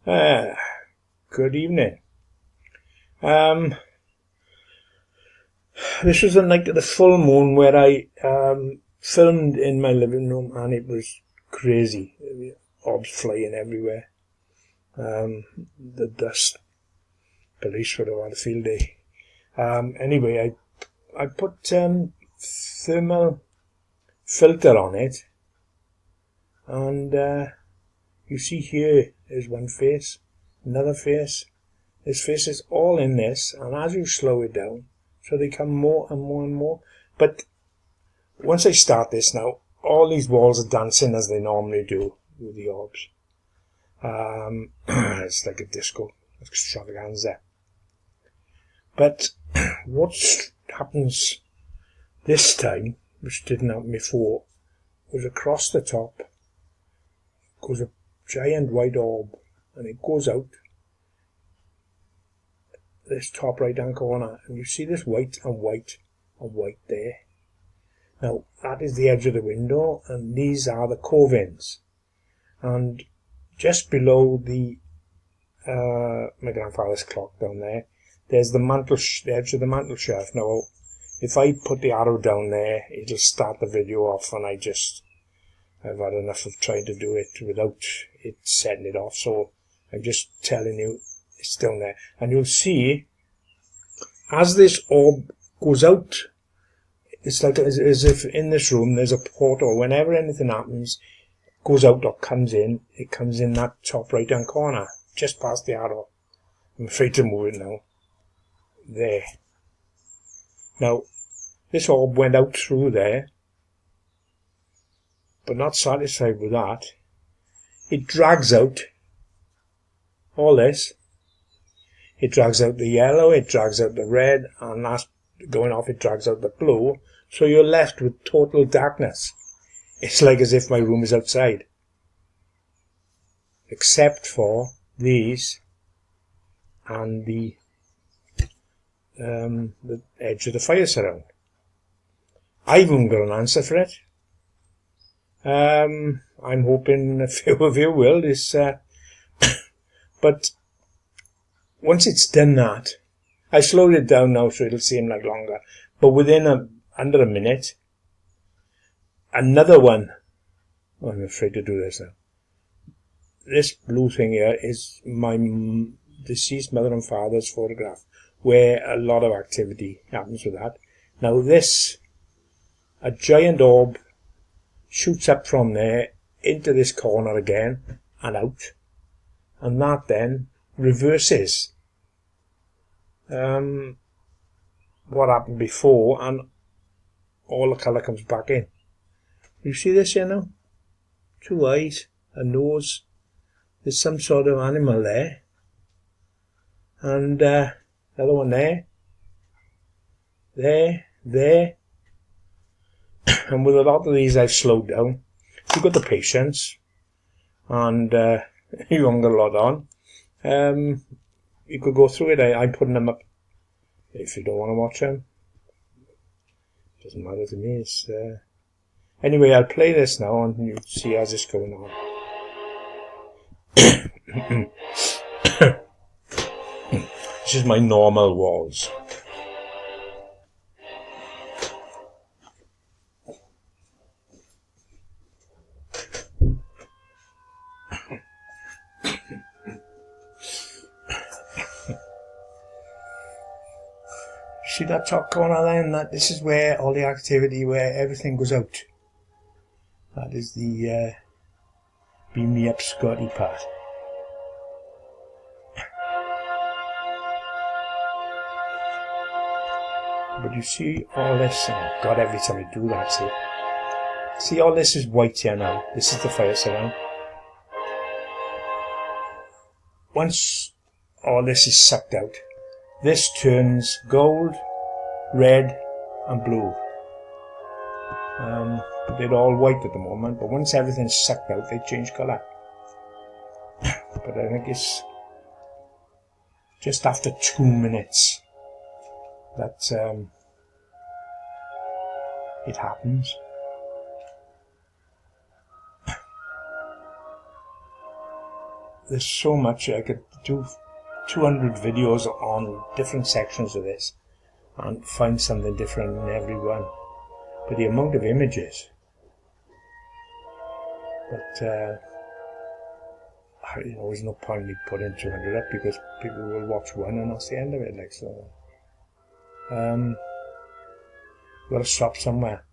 Uh, Good evening. This was the night of the full moon where I filmed in my living room, and it was crazy. Orbs flying everywhere. The dust police would have had a field day. Anyway, I put thermal filter on it, and you see here is one face, another face. This face is all in this, and as you slow it down, so they come more and more and more. But once I start this now, all these walls are dancing as they normally do with the orbs. It's like a disco extravaganza. But what happens this time, which didn't happen before, was across the top goes a giant white orb, and it goes out this top right hand corner, and you see this white and white and white there. Now that is the edge of the window, and these are the cove-ins, and just below the my grandfather's clock down there, there's the the edge of the mantel shelf. Now if I put the arrow down there, it'll start the video off, and I've had enough of trying to do it without it setting it off, so I'm just telling you it's down there. And you'll see, as this orb goes out, it's like as if in this room there's a portal. Whenever anything happens, goes out or comes in, it comes in that top right hand corner, just past the arrow. I'm afraid to move it now. There. Now, this orb went out through there, but not satisfied with that, it drags out all this. It drags out the yellow, it drags out the red, and last going off it drags out the blue, so you're left with total darkness. It's like as if my room is outside, except for these and the edge of the fire surround. I haven't got an answer for it. I'm hoping a few of you will. But once it's done that, I slowed it down now so it'll seem like longer. But within under a minute, another one. Oh, I'm afraid to do this now. This blue thing here is my deceased mother and father's photograph, where a lot of activity happens with that. Now a giant orb shoots up from there into this corner again and out, and that then reverses what happened before, and all the colour comes back in. You see this here now? 2 eyes, a nose, there's some sort of animal there, and the other one there, and with a lot of these I've slowed down. If you've got the patience and you haven't got a lot on, you could go through it. I'm putting them up if you don't want to watch them. Doesn't matter to me. Anyway, I'll play this now and you see how's this going on. This is my normal walls. See that top corner then? This is where all the activity, where everything goes out. That is the beam me up Scotty part. But you see all this, oh God, every time I do that, see all this is white here now. This is the fire surround. Once all this is sucked out, this turns gold, red and blue. They're all white at the moment, but once everything's sucked out, they change colour. But I think it's just after 2 minutes that it happens. there's so much. I could do 200 videos on different sections of this and find something different in every one. But the amount of images. But there's no point in me putting 200 up because people will watch one and that's the end of it. Like so, got to stop somewhere.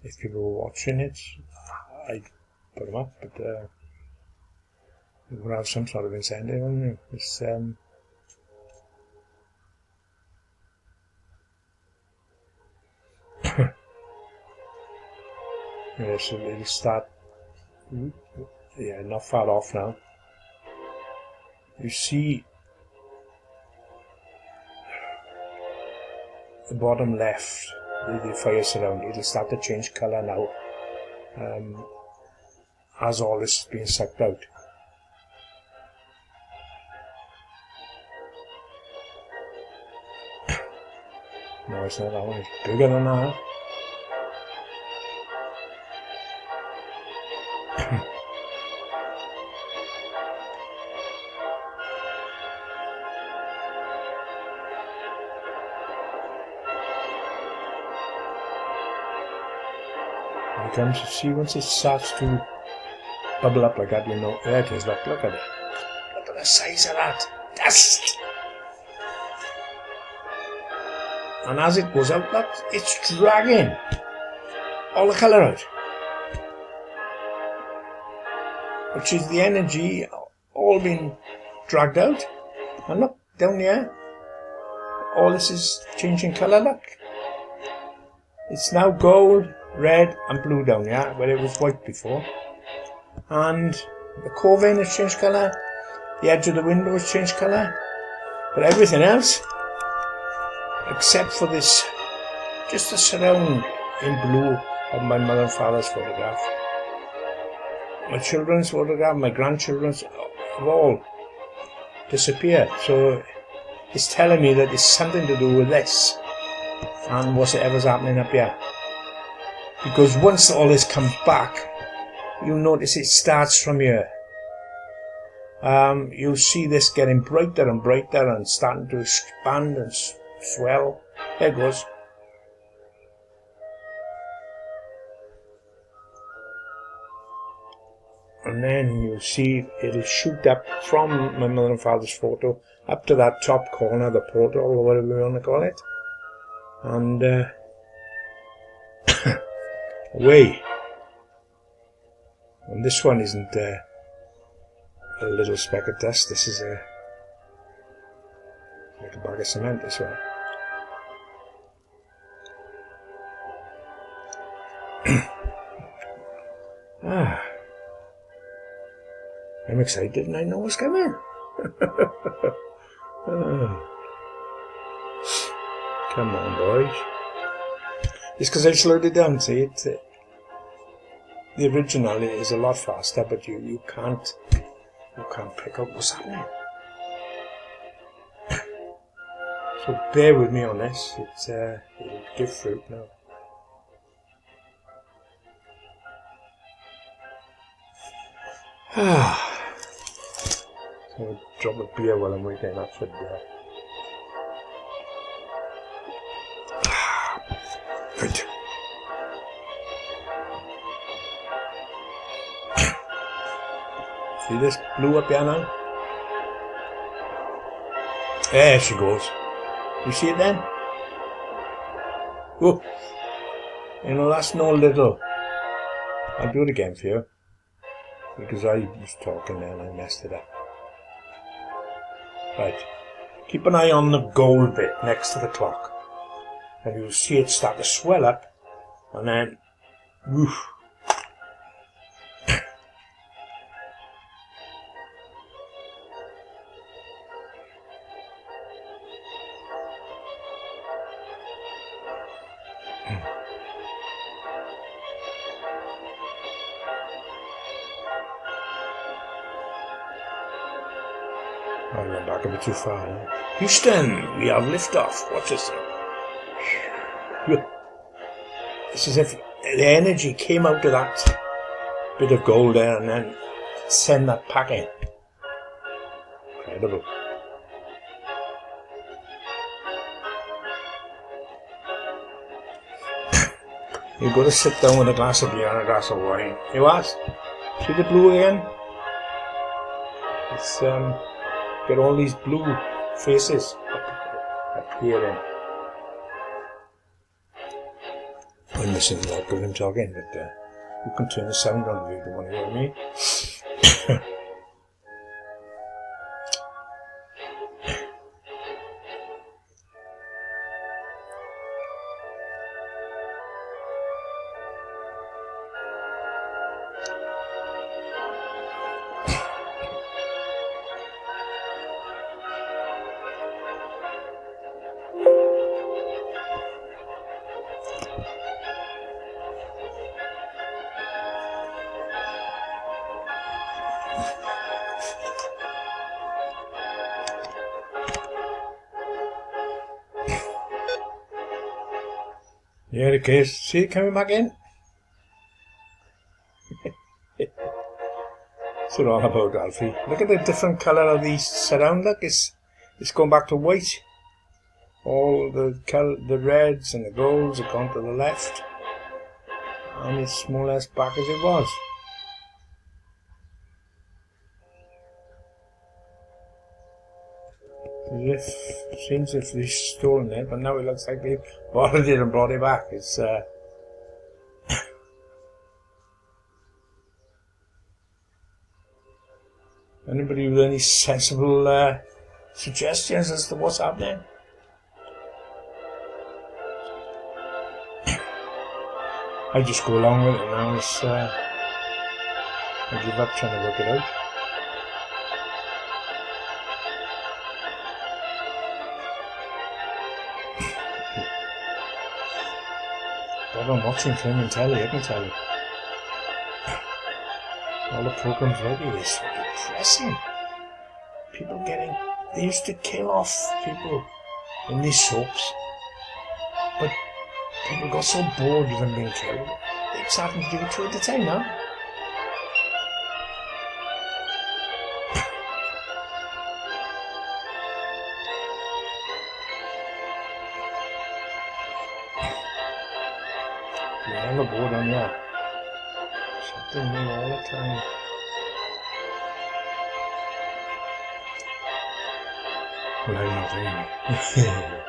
If people were watching it, I'd put them up. But you would have some sort of incentive, wouldn't you? It's yeah, so it'll start. Yeah, not far off now. You see the bottom left, the fire surround, it'll start to change colour now as all this is being sucked out. No, it's not that one, it's bigger than that. Comes to see once it starts to bubble up like that, you know, there it is, look at it. Look at the size of that dust. And as it goes out, look, it's dragging all the colour out. Which is the energy all being dragged out. And look, down here, all this is changing colour, look. It's now gold, red and blue down here, where it was white before. And the core vein has changed colour, the edge of the window has changed colour, but everything else, except for this, just the surround in blue of my mother and father's photograph. My children's photograph, my grandchildren's, have all disappeared. So it's telling me that it's something to do with this and whatever's happening up here. Because once all this comes back, you'll notice it starts from here. You'll see this getting brighter and brighter and starting to expand and swell. There it goes. And then you'll see it'll shoot up from my mother and father's photo up to that top corner, the portal or whatever we want to call it. And away. And this one isn't a little speck of dust. This is like a bag of cement, this one. I'm excited and I know what's coming. Come on, boys. It's because I've slowed it down, see it. The original is a lot faster, but you can't pick up what's happening. So bear with me on this. It'll give fruit now. So I'll drop a beer while I'm waiting. That should right. See this blue up here now? There she goes. You see it then? Whoa. You know, that's no little. I'll do it again for you. Because I was talking there and I messed it up. Right. Keep an eye on the gold bit next to the clock. And you'll see it start to swell up. And then, woof. I went back a bit too far. Houston, we have liftoff. Watch this. It's as if the energy came out of that bit of gold there and then send that packet. Incredible. You've got to sit down with a glass of beer and a glass of wine. You what? See the blue again? It's got all these blue faces appearing. I'm missing a lot of him talking, but you can turn the sound on if you don't want to hear me. Yeah, the case. See it coming back in? That's what all about, Alfie. Look at the different colour of these surround. Look, it's going back to white. All the reds and the golds have gone to the left. And it's more or less back as it was. Seems as if they've stolen it, but now it looks like they've borrowed it and brought it back. It's anybody with any sensible suggestions as to what's happening? I just go along with it now. I give up trying to work it out. I've been watching film and telly, I can tell you. All the programs lately is so depressing. People they used to kill off people in these soaps. But people got so bored of them being killed, they started to do it 2 at a time now. You're never bored on that. Something new all the time. Well, I'm not anyway.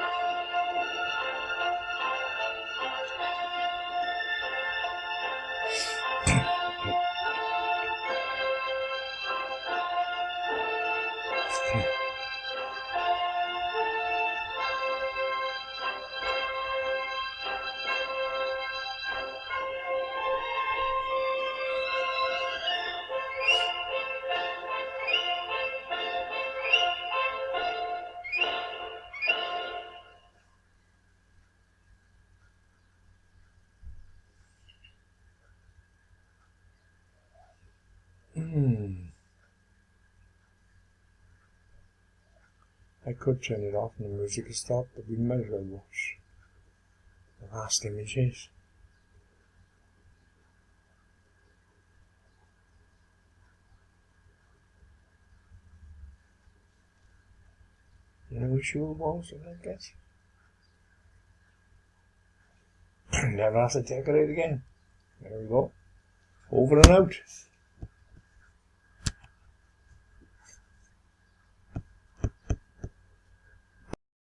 I could turn it off and the music would stop, but we might as well watch the last images. You know which you was, I guess. Never have to decorate again. There we go. Over and out.